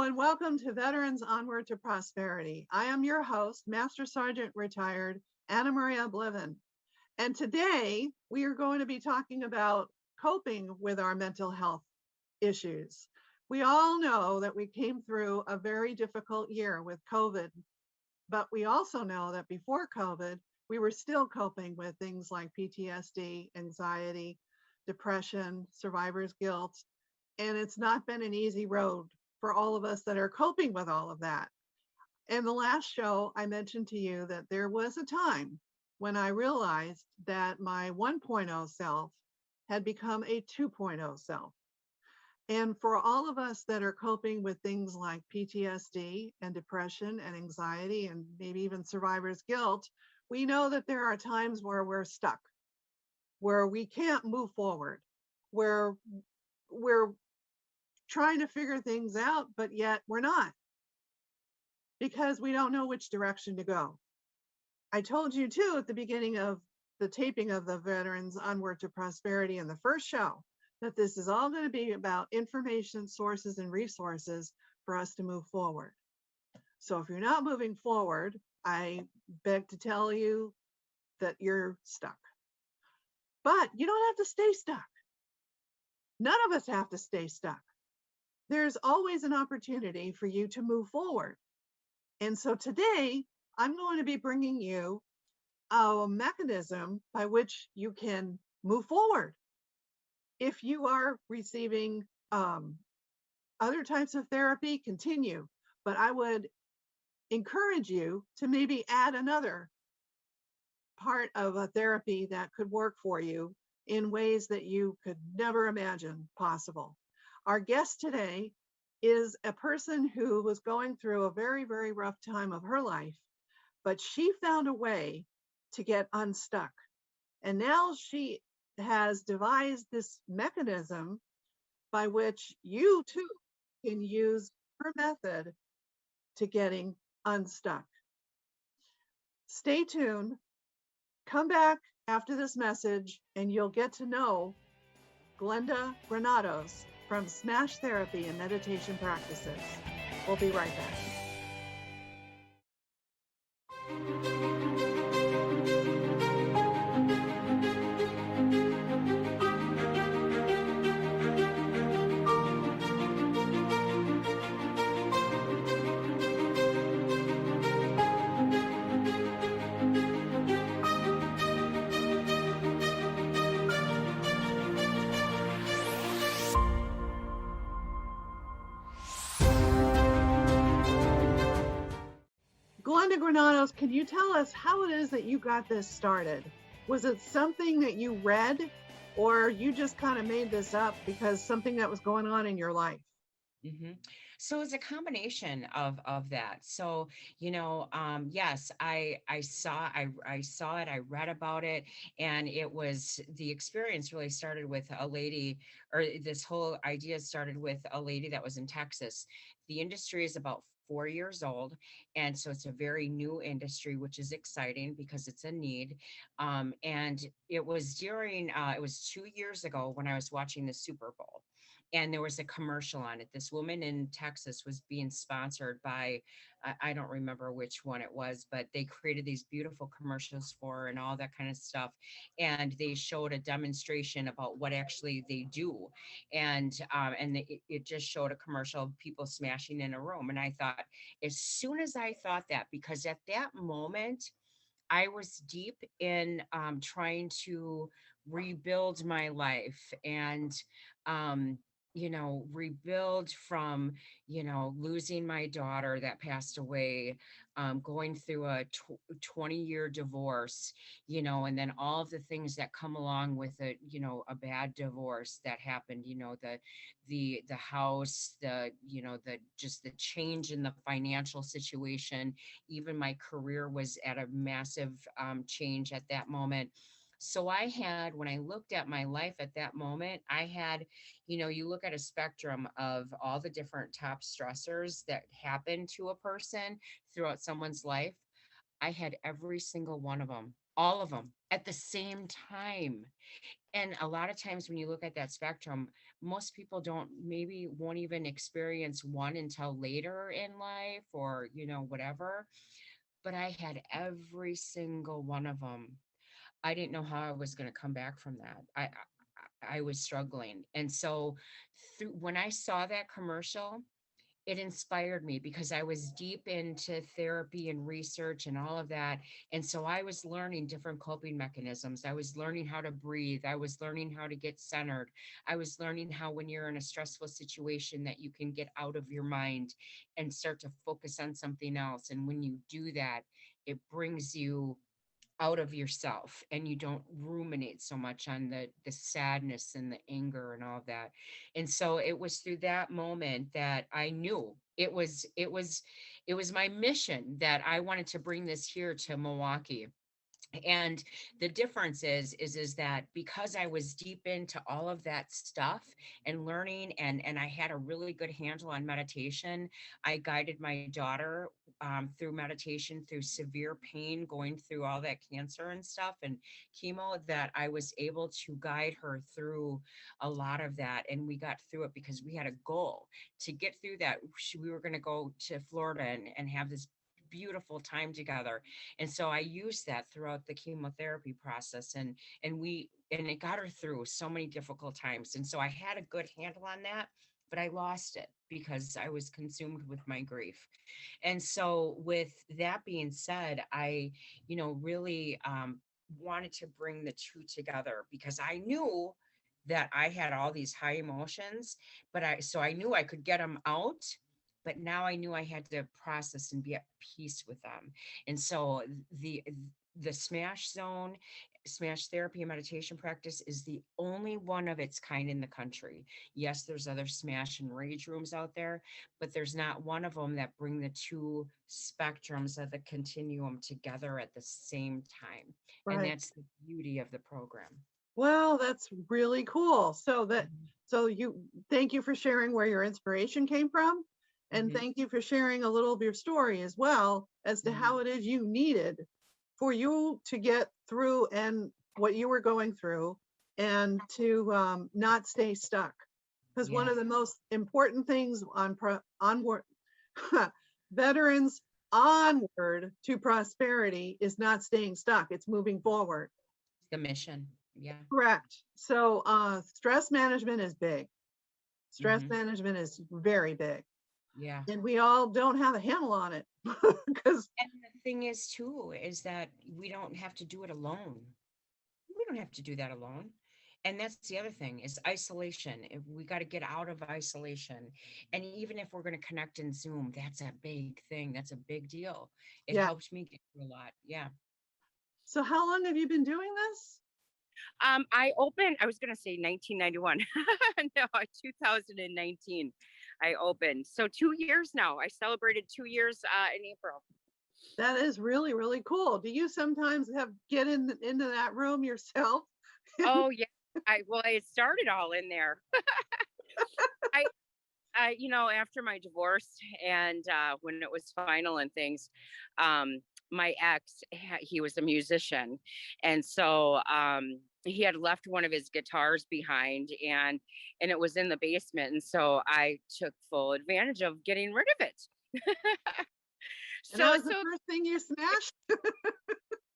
and welcome to Veterans Onward to Prosperity. I am your host, Master Sergeant Retired Anna Maria Bliven. And today we are going to be talking about coping with our mental health issues. We all know that we came through a very difficult year with COVID, but we also know that before COVID, we were still coping with things like PTSD, anxiety, depression, survivor's guilt, and it's not been an easy road for all of us that are coping with all of that. In the last show, I mentioned to you that there was a time when I realized that my 1.0 self had become a 2.0 self. And for all of us that are coping with things like PTSD and depression and anxiety and maybe even survivor's guilt, we know that there are times where we're stuck, where we can't move forward, where we're trying to figure things out, but yet we're not, because we don't know which direction to go. I told you too at the beginning of the taping of the Veterans Onward to Prosperity in the first show that this is all going to be about information, sources, and resources for us to move forward. So if you're not moving forward, I beg to tell you that you're stuck. But you don't have to stay stuck. None of us have to stay stuck. There's always an opportunity for you to move forward. And so today, I'm going to be bringing you a mechanism by which you can move forward. If you are receiving other types of therapy, continue. But I would encourage you to maybe add another part of a therapy that could work for you in ways that you could never imagine possible. Our guest today is a person who was going through a very, very rough time of her life, but she found a way to get unstuck. And now she has devised this mechanism by which you too can use her method to getting unstuck. Stay tuned. Come back after this message and you'll get to know Glenna Granados from Smash Therapy and Meditation Practices. We'll be right back. Glenna Granados, can you tell us how it is that you got this started? Was it something that you read, or you just kind of made this up because something that was going on in your life? hmm So it's a combination of that. So yes, I saw it, I read about it, and it was the experience really started with a lady, or this whole idea started with a lady that was in Texas. The industry is about 4 years old, and so it's a very new industry, which is exciting because it's a need. And it was 2 years ago when I was watching the Super Bowl, and there was a commercial on it. This woman in Texas was being sponsored by, I don't remember which one it was, but they created these beautiful commercials for her and all that kind of stuff. And they showed a demonstration about what actually they do. And it just showed a commercial of people smashing in a room. And I thought, as soon as I thought that, because at that moment, I was deep in trying to rebuild my life and, um, rebuild from, losing my daughter that passed away, going through a 20-year divorce, and then all of the things that come along with it, a bad divorce that happened, the house, just the change in the financial situation. Even my career was at a massive change at that moment. So when I looked at my life at that moment, I had, you look at a spectrum of all the different top stressors that happen to a person throughout someone's life. I had every single one of them all of them at the same time. And a lot of times when you look at that spectrum, most people don't, maybe won't even experience one until later in life, or, whatever. But I had every single one of them. I didn't know how I was going to come back from that. I was struggling. And so when I saw that commercial, it inspired me because I was deep into therapy and research and all of that. And so I was learning different coping mechanisms. I was learning how to breathe. I was learning how to get centered. I was learning how, when you're in a stressful situation, that you can get out of your mind and start to focus on something else. And when you do that, it brings you out of yourself, and you don't ruminate so much on the sadness and the anger and all of that. And so it was through that moment that I knew it was my mission, that I wanted to bring this here to Milwaukee. And the difference is that because I was deep into all of that stuff and learning, and I had a really good handle on meditation. I guided my daughter through meditation, through severe pain, going through all that cancer and stuff and chemo, that I was able to guide her through a lot of that. And we got through it because we had a goal to get through that. We were going to go to Florida and have this beautiful time together. And so I used that throughout the chemotherapy process, and it got her through so many difficult times. And so I had a good handle on that, but I lost it because I was consumed with my grief. And so with that being said, I, really wanted to bring the two together, because I knew that I had all these high emotions, so I knew I could get them out, but now I knew I had to process and be at peace with them. And so the smash therapy and meditation practice is the only one of its kind in the country. Yes, there's other smash and rage rooms out there, but there's not one of them that bring the two spectrums of the continuum together at the same time. And Right. that's the beauty of the program. Well, that's really cool. Mhm. So thank you for sharing where your inspiration came from. And Mhm. thank you for sharing a little of your story as well as to Mhm. how it is you needed for you to get through and what you were going through, and to not stay stuck. Because one Yeah. of the most important things onward veterans onward to prosperity is not staying stuck. It's moving forward. The mission. Yeah. Correct. So stress management is big. Stress Mhm. management is very big. Yeah. And we all don't have a handle on it because And the thing is too, is that we don't have to do it alone. We don't have to do that alone. And that's the other thing, is isolation. If we got to get out of isolation. And even if we're going to connect in Zoom, that's a big thing. That's a big deal. It yeah. helps me get through a lot. Yeah. So how long have you been doing this? I opened, I was going to say 1991. No, 2019. I opened. So 2 years now. I celebrated 2 years in April. That is really, really cool. Do you sometimes have get into that room yourself? Oh yeah. I started all in there. I after my divorce and when it was final and things, um, my ex, he was a musician, and so he had left one of his guitars behind, and it was in the basement, and so I took full advantage of getting rid of it. And that so was the so first thing you smashed?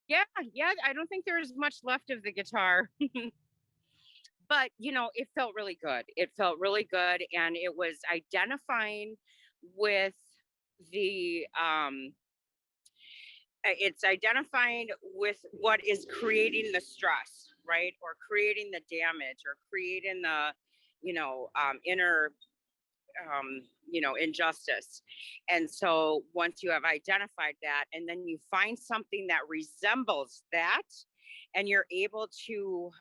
yeah, yeah. I don't think there's much left of the guitar. But it felt really good. It felt really good, and it was identifying with the it's identifying with what is creating the stress, right, or creating the damage, or creating the inner injustice. And so once you have identified that, and then you find something that resembles that, and you're able to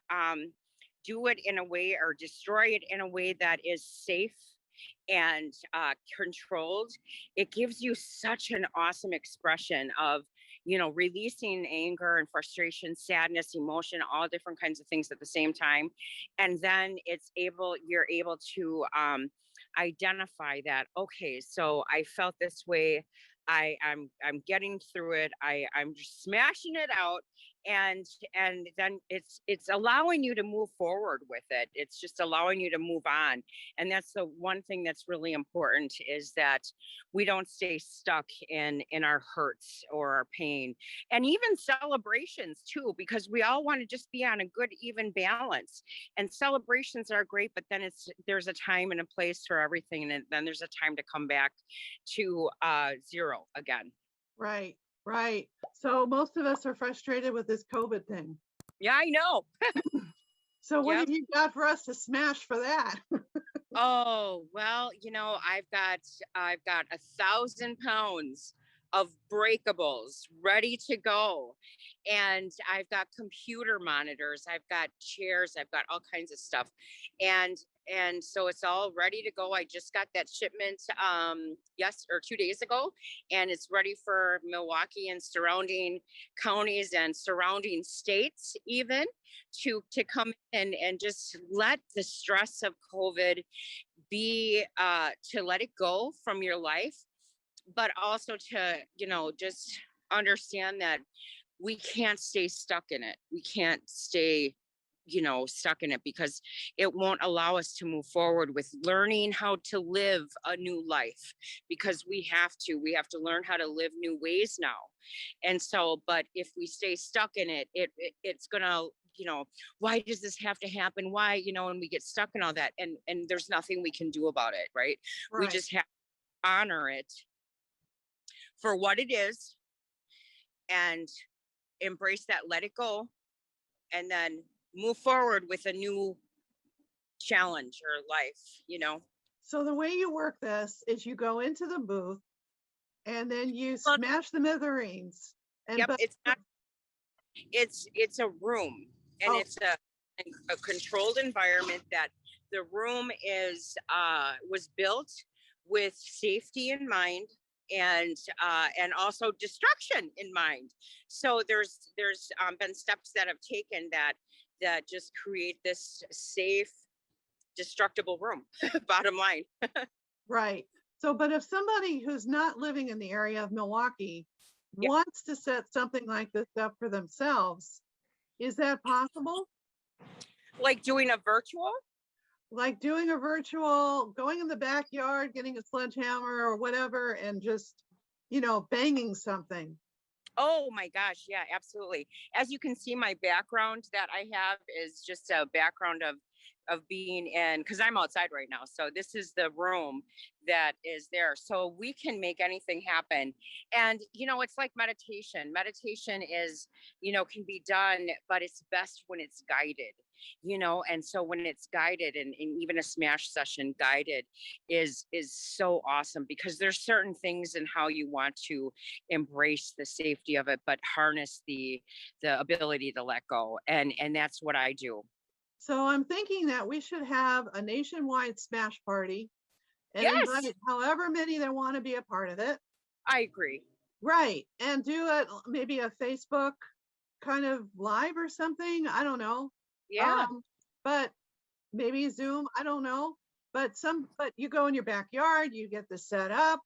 do it in a way, or destroy it in a way that is safe and controlled, it gives you such an awesome expression of releasing anger and frustration, sadness, emotion, all different kinds of things at the same time. And then you're able to identify that, okay, so I felt this way, I'm getting through it, I'm just smashing it out, and then it's allowing you to move forward with it. It's just allowing you to move on. And that's the one thing that's really important, is that we don't stay stuck in our hurts or our pain, and even celebrations too, because we all want to just be on a good even balance. And celebrations are great, but then there's a time and a place for everything, and then there's a time to come back to zero again. Right, right. So most of us are frustrated with this COVID thing. Yeah, I know. So what Yep. have you got for us to smash for that? Oh, well, I've got 1,000 pounds of breakables ready to go. And I've got computer monitors, I've got chairs, I've got all kinds of stuff. And so it's all ready to go. I just got that shipment yes, or 2 days ago, and it's ready for Milwaukee and surrounding counties and surrounding states even to come in and just let the stress of COVID be to let it go from your life, but also to just understand that we can't stay stuck in it. We can't stay stuck in it, because it won't allow us to move forward with learning how to live a new life, because we have to learn how to live new ways now. And so, but if we stay stuck in it, it's gonna, why does this have to happen? Why, and we get stuck in all that, and there's nothing we can do about it, right? We Right. just have to honor it for what it is, and embrace that, let it go, and then move forward with a new challenge or life. So the way you work this is you go into the booth and then you Well, smash the mithereens. And yep, but it's not, it's a room, and oh, it's a controlled environment. That the room was built with safety in mind, and also destruction in mind. So there's been steps that have taken that just create this safe, destructible room. Bottom line. right. So, but if somebody who's not living in the area of Milwaukee Yeah. wants to set something like this up for themselves, is that possible? Like doing a virtual. Like doing a virtual, going in the backyard, getting a sledgehammer or whatever, and just, banging something. Oh my gosh, yeah, absolutely. As you can see, my background that I have is just a background of being in, because I'm outside right now. So this is the room that is there. So we can make anything happen. And it's like meditation. Meditation is, can be done, but it's best when it's guided. And so when it's guided, and even a smash session guided is so awesome, because there's certain things in how you want to embrace the safety of it, but harness the ability to let go. And that's what I do. So I'm thinking that we should have a nationwide smash party and Yes, invite however many that want to be a part of it. I agree. Right. And do it maybe a Facebook kind of live or something. I don't know. Yeah. But maybe Zoom, I don't know. But you go in your backyard, you get this set up.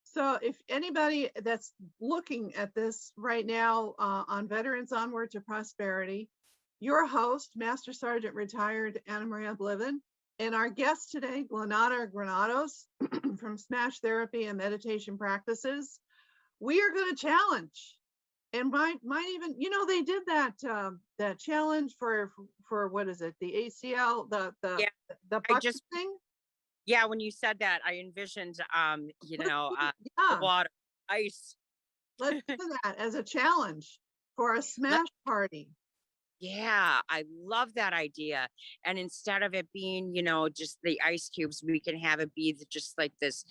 So if anybody that's looking at this right now on Veterans Onward to Prosperity, your host, Master Sergeant Retired Anna Maria Bliven, and our guest today, Glenna Granados from Smash Therapy and Meditation Practices, we are going to challenge. And might even, they did that challenge for what is it, the ACL, Yeah, the I bucket just thing. yeah, when you said that, I envisioned Yeah, water, ice. let's do that as a challenge for a Let- smash party. Yeah, I love that idea. And instead of it being, just the ice cubes, we can have it be just like this,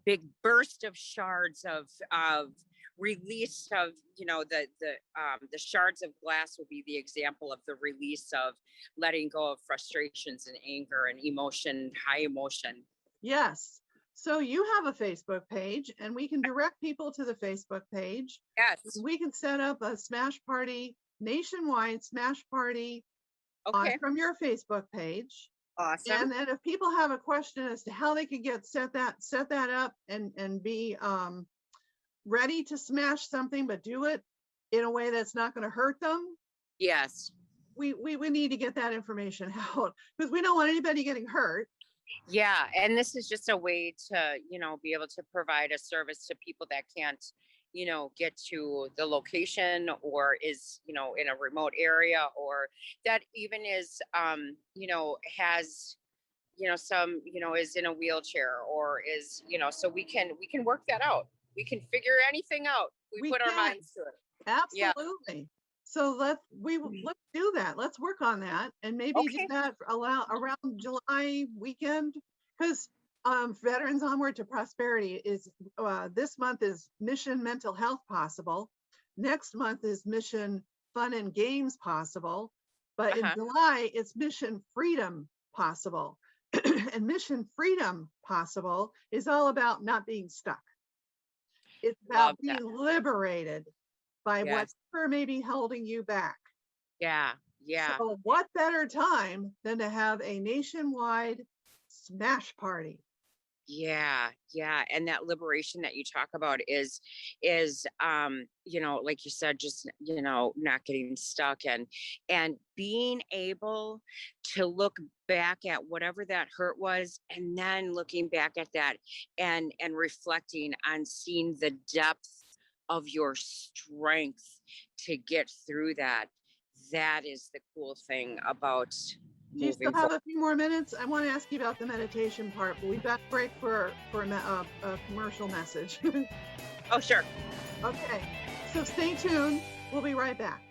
big burst of shards of release of, the shards of glass will be the example of the release of letting go of frustrations and anger and emotion, high emotion. Yes. So you have a Facebook page, and we can direct people to the Facebook page. Yes. We can set up a smash party, nationwide smash party Okay. from your Facebook page. Awesome. And then if people have a question as to how they can get set that up and be ready to smash something, but do it in a way that's not going to hurt them. Yes. We need to get that information out because we don't want anybody getting hurt. Yeah. And this is just a way to, be able to provide a service to people that can't, get to the location, or is, in a remote area, or that even is, has, some, is in a wheelchair, or is, so we can work that out. We can figure anything out. We put our minds to it. Yeah. Absolutely. So let's do that. Let's work on that, and maybe do Okay. that around July weekend, because Veterans Onward to Prosperity is this month is Mission Mental Health Possible. Next month is Mission Fun and Games Possible, but in July it's Mission Freedom Possible. And Mission Freedom Possible is all about not being stuck. It's about being liberated by whatever may be holding you back. Yeah. Yeah. So what better time than to have a nationwide smash party? Yeah. Yeah. And that liberation that you talk about is, like you said, just, not getting stuck, and being able to look back at whatever that hurt was, and then looking back at that and reflecting on seeing the depth of your strength to get through that. That is the cool thing about Do you still have a few more minutes? I want to ask you about the meditation part, but we've got to break for a commercial message. Oh, sure. Okay, so stay tuned. We'll be right back.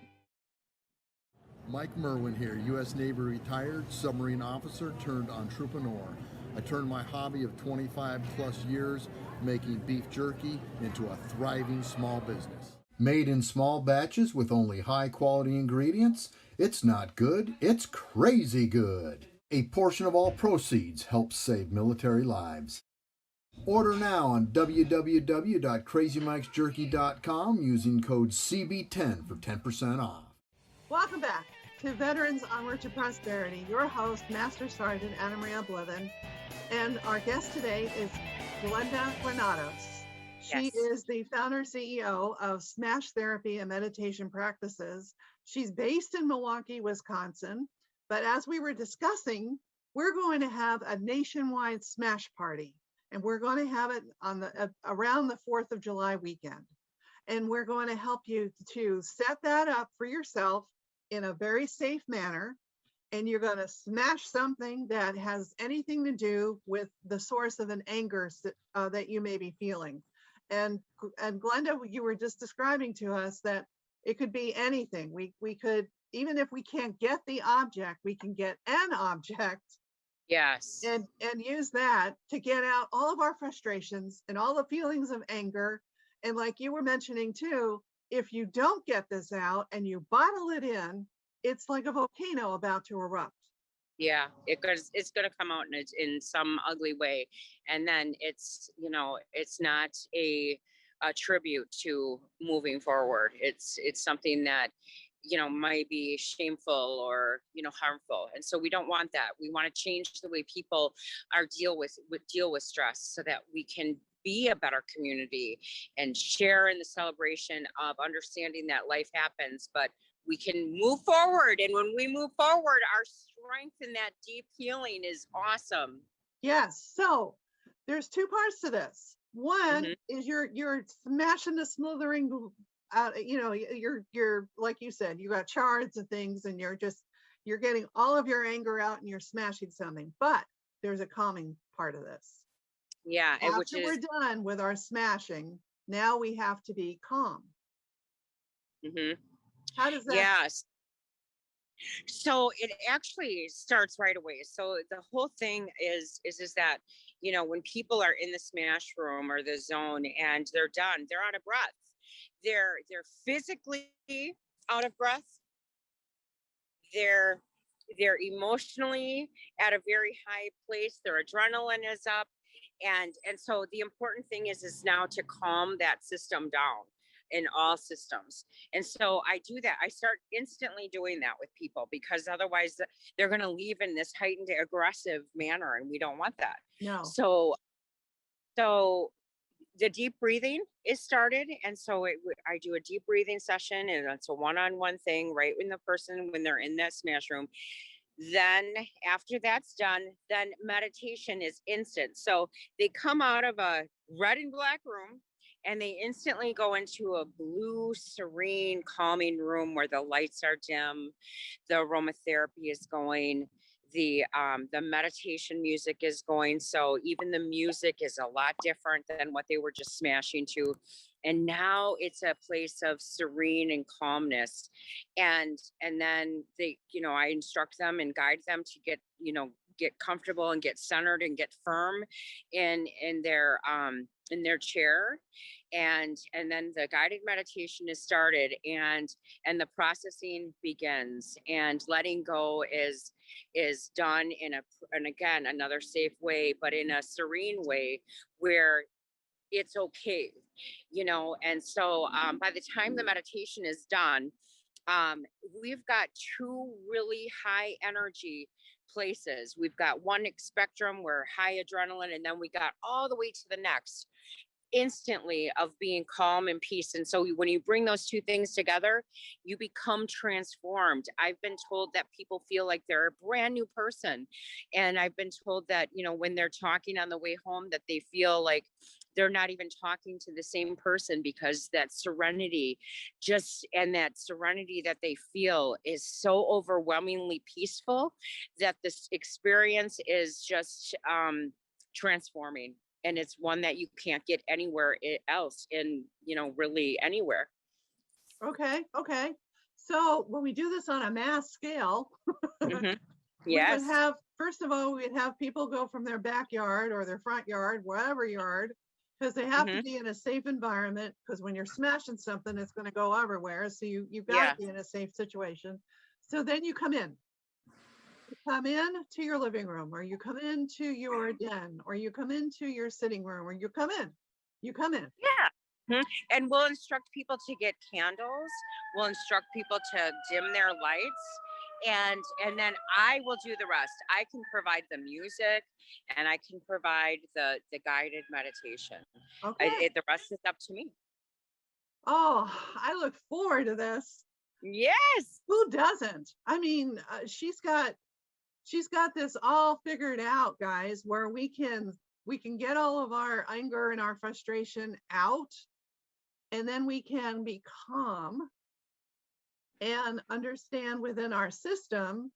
Mike Merwin here, U.S. Navy retired submarine officer turned entrepreneur. I turned my hobby of 25 plus years making beef jerky into a thriving small business. Made in small batches with only high quality ingredients, it's not good, it's crazy good. A portion of all proceeds helps save military lives. Order now on www.crazymikesjerky.com using code CB10 for 10% off. Welcome back to Veterans Onward to Prosperity. Your host, Master Sergeant Anna Maria Blithen, and our guest today is Glenna Granados. She is the founder CEO of Smash Therapy and Meditation Practices. She's based in Milwaukee, Wisconsin, but as we were discussing, we're going to have a nationwide smash party, and we're going to have it on around the 4th of July weekend. And we're going to help you to set that up for yourself in a very safe manner. And you're going to smash something that has anything to do with the source of an anger that you may be feeling. And Glenda, you were just describing to us that it could be anything. We could, even if we can't get the object, we can get an object. Yes. And use that to get out all of our frustrations and all the feelings of anger. And like you were mentioning too, if you don't get this out and you bottle it in, it's like a volcano about to erupt. Yeah, it's going to come out in some ugly way. And then it's not a tribute to moving forward. It's something that, might be shameful or, harmful. And so we don't want that. We want to change the way people deal with stress so that we can be a better community and share in the celebration of understanding that life happens, but we can move forward. And when we move forward, our strength in that deep healing is awesome. Yes. So there's two parts to this. One is you're smashing the smothering out, you're like you said, you got shards of things and you're getting all of your anger out and you're smashing something. But there's a calming part of this. Yeah. After we're done with our smashing, now we have to be calm. How does that? Yes. So it actually starts right away. So the whole thing is that, when people are in the smash room or the zone and they're done, they're out of breath. They're physically out of breath. They're emotionally at a very high place. Their adrenaline is up. And so the important thing is now to calm that system down in all systems. And so I do that. I start instantly doing that with people, because otherwise they're going to leave in this heightened aggressive manner, and we don't want that. No. So the deep breathing is started. And so I do a deep breathing session, and it's a one-on-one thing right when the person, when they're in that smash room. Then after that's done, then meditation is instant. So they come out of a red and black room and they instantly go into a blue, serene, calming room where the lights are dim, the aromatherapy is going, the meditation music is going. So even the music is a lot different than what they were just smashing to. And now it's a place of serene and calmness. And then they, I instruct them and guide them to get comfortable and get centered and get firm in their chair. And then the guided meditation is started, and the processing begins, and letting go is done and again, another safe way, but in a serene way where it's okay, and so by the time the meditation is done, we've got two really high energy places. We've got one spectrum where high adrenaline, and then we got all the way to the next instantly of being calm and peace. And so when you bring those two things together, you become transformed. I've been told that people feel like they're a brand new person. And I've been told that, when they're talking on the way home, that they feel like they're not even talking to the same person, because that serenity that serenity that they feel is so overwhelmingly peaceful that this experience is just transforming. And it's one that you can't get anywhere else in, really anywhere. Okay. So when we do this on a mass scale, Mm-hmm. we Yes. would have, first of all, we'd have people go from their backyard or their front yard, wherever yard, because they have to be in a safe environment, because when you're smashing something, it's going to go everywhere. So you've got to be in a safe situation. So then you come in. You come in to your living room, or you come into your den, or you come into your sitting room, or you come in. Yeah. Mm-hmm. And we'll instruct people to get candles. We'll instruct people to dim their lights. And then I will do the rest. I can provide the music, and I can provide the guided meditation. Okay. The rest is up to me. Oh, I look forward to this. Yes. Who doesn't? I mean, she's got this all figured out, guys, where we can get all of our anger and our frustration out, and then we can be calm and understand within our system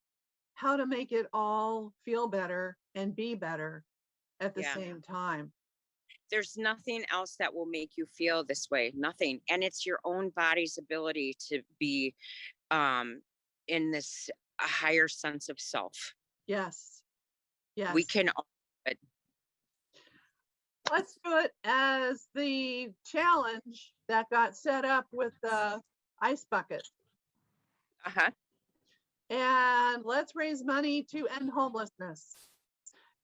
how to make it all feel better and be better at the same time. There's nothing else that will make you feel this way. Nothing. And it's your own body's ability to be in this a higher sense of self. Yes. We can all do it. Let's do it as the challenge that got set up with the ice bucket. Uh-huh. And let's raise money to end homelessness.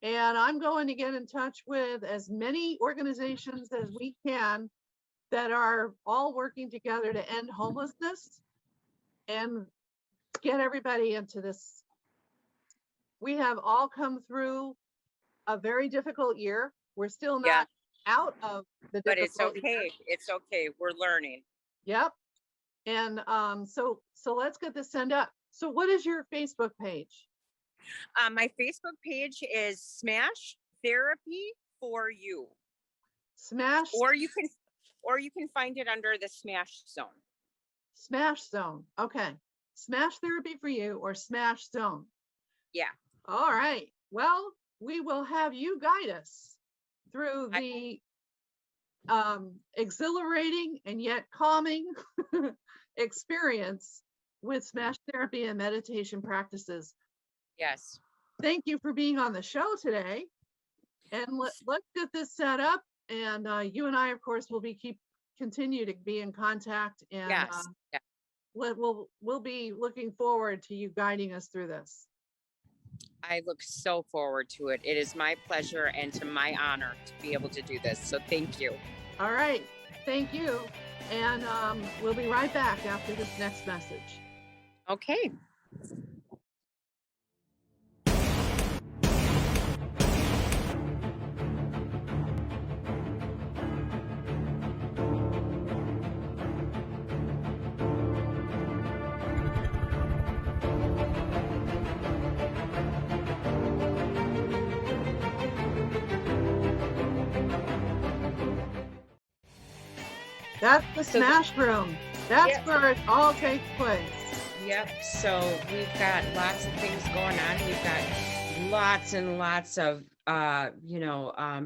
And I'm going to get in touch with as many organizations as we can that are all working together to end homelessness and get everybody into this. We have all come through a very difficult year. We're still not out of the But it's difficult okay. year. It's okay. We're learning. Yep. And so let's get this sent up. So what is your Facebook page? My Facebook page is Smash Therapy for You. Smash. Or you can find it under the Smash Zone. Smash Zone. Okay. Smash Therapy for You or Smash Zone. Yeah. All right. Well, we will have you guide us through the exhilarating and yet calming experience with Smash Therapy and meditation practices. Yes. Thank you for being on the show today. And let's get this set up. And you and I, of course, will continue to be in contact. And we'll be looking forward to you guiding us through this. I look so forward to it. It is my pleasure and to my honor to be able to do this. So thank you. All right. Thank you. And we'll be right back after this next message. Okay. That's the So smash room. That's Yep. where it all takes place. Yep. So we've got lots of things going on. We've got lots and lots of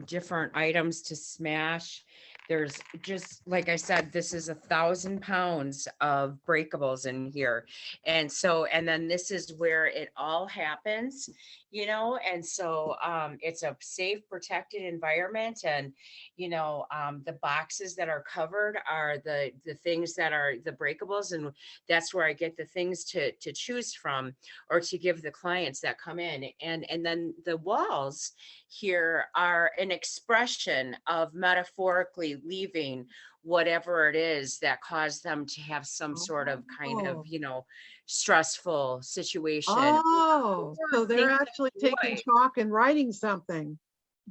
different items to smash. There's just, like I said, this is 1,000 pounds of breakables in here. And then this is where it all happens, and so it's a safe, protected environment. And the boxes that are covered are the things that are the breakables, and that's where I get the things to choose from, or to give the clients that come in. And then the walls here are an expression of metaphorically leaving whatever it is that caused them to have some sort of kind of Oh. stressful situation. Oh, or so they're thinking of actually taking joy. chalk and writing something.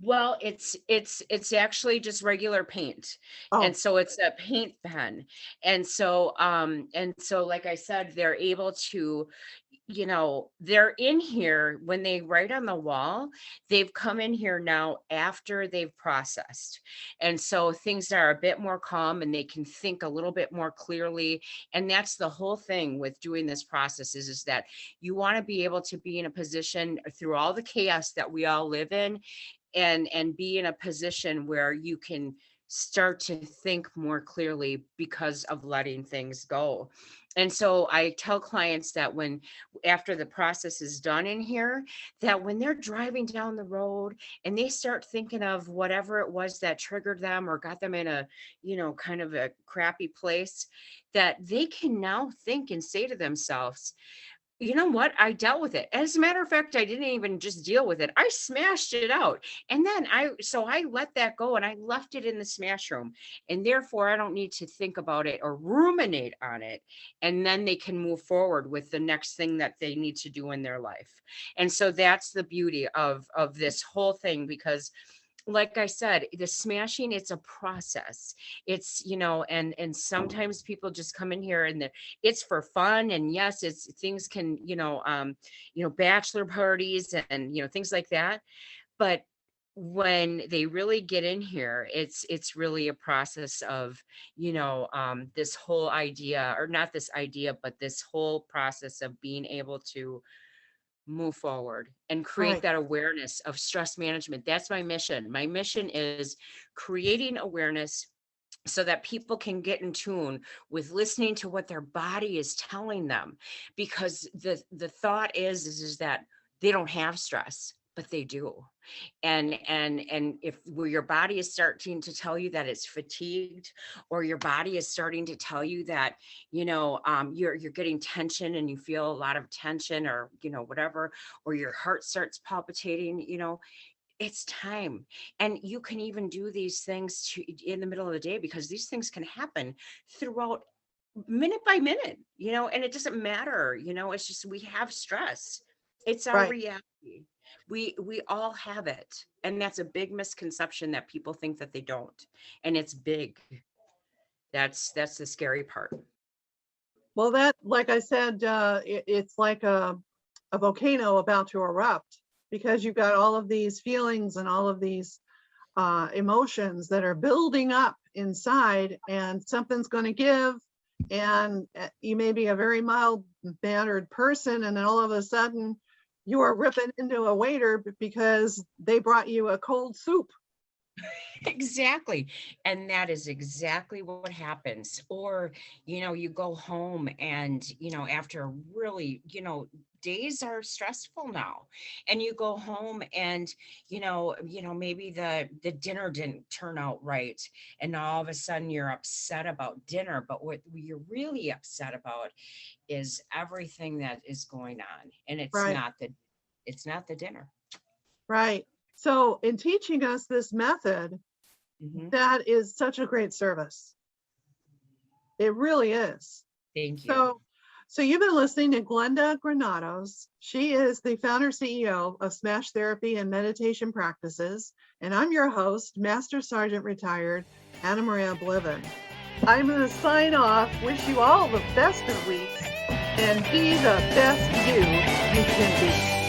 Well, it's actually just regular paint. Oh, And so it's a paint pen. And so like I said, they're able to, they're in here when they write on the wall. They've come in here now after they've processed. And so things are a bit more calm, and they can think a little bit more clearly. And that's the whole thing with doing this process, is that you want to be able to be in a position through all the chaos that we all live in, and be in a position where you can start to think more clearly because of letting things go. And so I tell clients that after the process is done in here, that when they're driving down the road and they start thinking of whatever it was that triggered them or got them in a, kind of a crappy place, that they can now think and say to themselves, you know what? I dealt with it. As a matter of fact, I didn't even just deal with it. I smashed it out. And then I let that go, and I left it in the smash room. And therefore I don't need to think about it or ruminate on it. And then they can move forward with the next thing that they need to do in their life. And so that's the beauty of this whole thing, because like I said, the smashing, it's a process. It's, and sometimes people just come in here and it's for fun. And yes, it's things can, bachelor parties and, things like that. But when they really get in here, it's really a process of, this whole idea, or not this idea, but this whole process of being able to move forward and create right. that awareness of stress management. That's my mission. My mission is creating awareness so that people can get in tune with listening to what their body is telling them, because the thought is that they don't have stress, but they do. And if your body is starting to tell you that it's fatigued, or your body is starting to tell you that you're getting tension and you feel a lot of tension, or whatever, or your heart starts palpitating, it's time. And you can even do these things in the middle of the day, because these things can happen throughout, minute by minute, and it doesn't matter, it's just, we have stress. It's our Right. reality. We all have it. And that's a big misconception, that people think that they don't. And it's big. That's the scary part. Well, that, like I said, it's like a volcano about to erupt, because you've got all of these feelings and all of these emotions that are building up inside, and something's going to give. And you may be a very mild-mannered person, and then all of a sudden you are ripping into a waiter because they brought you a cold soup. Exactly. And that is exactly what happens. Or, you go home and, after really, days are stressful now, and you go home and, maybe the dinner didn't turn out right. And all of a sudden you're upset about dinner, but what you're really upset about is everything that is going on. And it's Right. not the dinner. Right. So in teaching us this method, Mhm. that is such a great service. It really is. Thank you. So you've been listening to Glenna Granados. She is the founder CEO of Smash Therapy and Meditation Practices. And I'm your host, Master Sergeant Retired, Anna Maria Bliven. I'm going to sign off, wish you all the best of weeks, and be the best you can be.